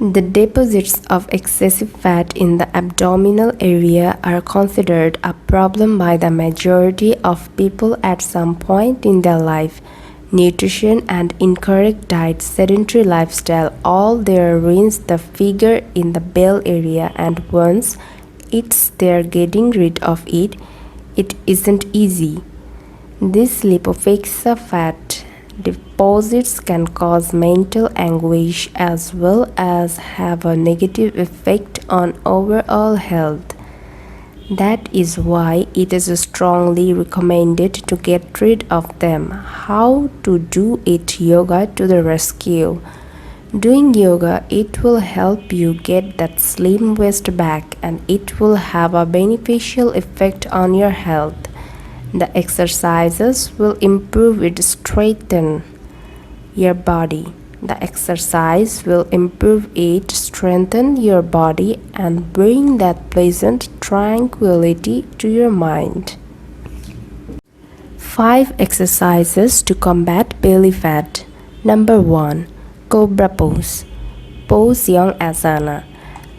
The deposits of excessive fat in the abdominal area are considered a problem by the majority of people at some point in their life. Nutrition and incorrect diet, sedentary lifestyle, all there ruins the figure in the bell area, and once it's there, getting rid of it, it isn't easy. These lipofexa fat deposits can cause mental anguish as well as have a negative effect on overall health. That is why it is strongly recommended to get rid of them. How to do it? Yoga to the rescue. Doing yoga, it will help you get that slim waist back, and it will have a beneficial effect on your health. The exercises will improve it, straighten your body. The exercise will improve it, strengthen your body, and bring that pleasant tranquility to your mind. 5 exercises to combat belly fat. Number 1. Cobra pose. Pose Yang Asana.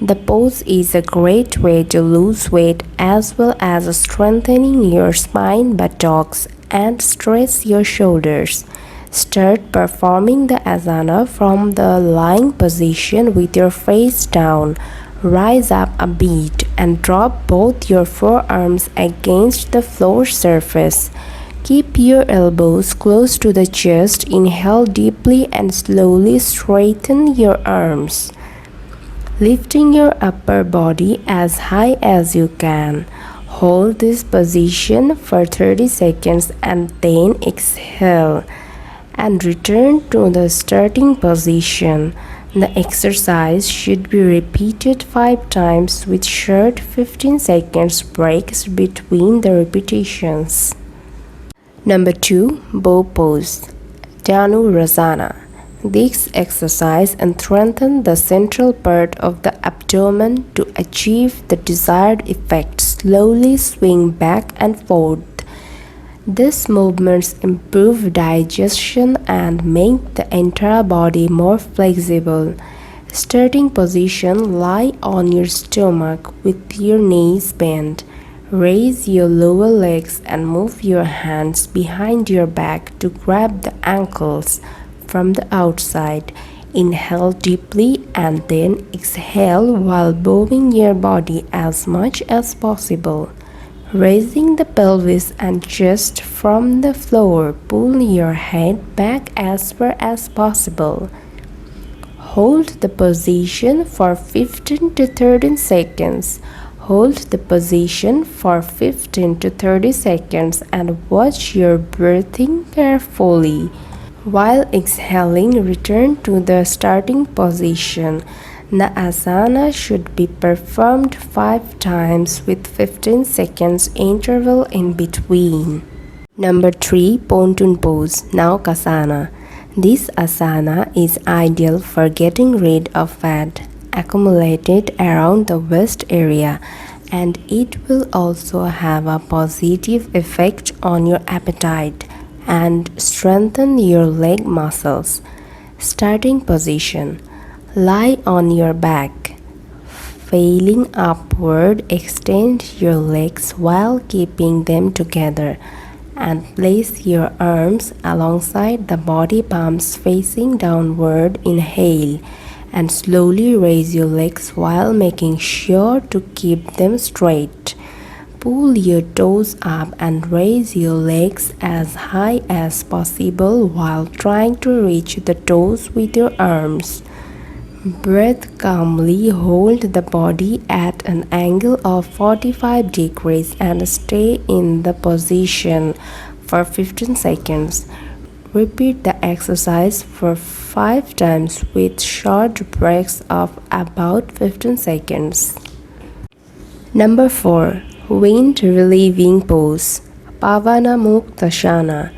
The pose is a great way to lose weight as well as strengthening your spine, buttocks, and stretch your shoulders. Start performing the asana from the lying position with your face down. Rise up a bit and drop both your forearms against the floor surface. Keep your elbows close to the chest. Inhale deeply and slowly straighten your arms, lifting your upper body as high as you can. Hold this position for 30 seconds and then exhale and return to the starting position. The exercise should be repeated 5 times with short 15 seconds breaks between the repetitions. Number 2. Bow pose. Dhanurasana. This exercise strengthens the central part of the abdomen to achieve the desired effect. Slowly swing back and forth. These movements improve digestion and make the entire body more flexible. Starting position: lie on your stomach with your knees bent. Raise your lower legs and move your hands behind your back to grab the ankles from the outside. Inhale deeply and then exhale while bowing your body as much as possible. Raising the pelvis and chest from the floor, pull your head back as far as possible. Hold the position for 15 to 30 seconds. Hold the position for 15 to 30 seconds and watch your breathing carefully. While exhaling, return to the starting position. The asana should be performed 5 times with 15 seconds interval in between. Number 3. Pontoon pose. Naukasana. This asana is ideal for getting rid of fat accumulated around the waist area, and it will also have a positive effect on your appetite and strengthen your leg muscles. Starting position: lie on your back. Failing upward, extend your legs while keeping them together and place your arms alongside the body, palms facing downward. Inhale and slowly raise your legs while making sure to keep them straight. Pull your toes up and raise your legs as high as possible while trying to reach the toes with your arms. Breathe calmly, hold the body at an angle of 45 degrees and stay in the position for 15 seconds. Repeat the exercise for 5 times with short breaks of about 15 seconds. Number 4. Wind relieving pose. Pavanamuktasana.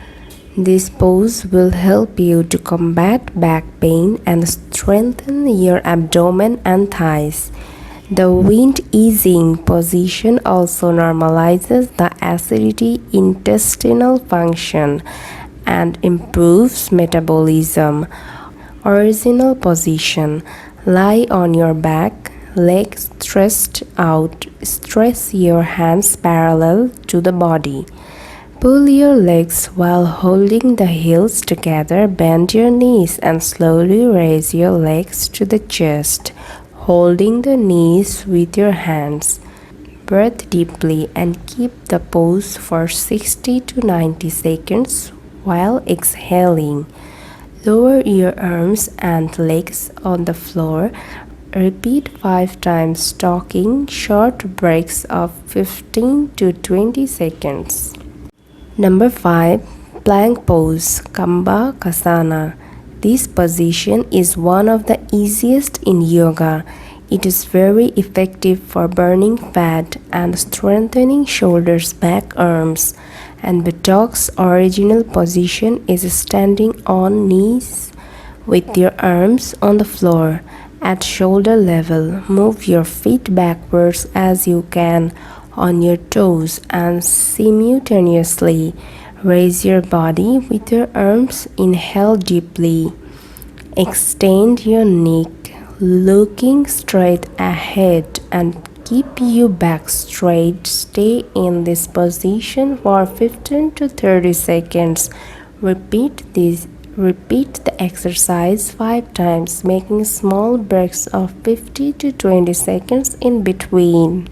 This pose will help you to combat back pain and strengthen your abdomen and thighs. The wind easing position also normalizes the acidity intestinal function and improves metabolism. Original position: Lie on your back, legs stretched out. Stretch your hands parallel to the body. Pull your legs while holding the heels together. Bend your knees and slowly raise your legs to the chest, holding the knees with your hands. Breathe deeply and keep the pose for 60 to 90 seconds while exhaling. Lower your arms and legs on the floor. Repeat 5 times, taking short breaks of 15 to 20 seconds. Number 5. Plank pose, Kambhakasana. This position is one of the easiest in yoga. It is very effective for burning fat and strengthening shoulders, back, arms, and buttocks. Original position is standing on knees with your arms on the floor at shoulder level. Move your feet backwards as you can on your toes and simultaneously raise your body with your arms. Inhale deeply. Extend your neck, looking straight ahead and keep your back straight. Stay in this position for 15 to 30 seconds. Repeat the exercise 5 times, making small breaks of 50 to 20 seconds in between.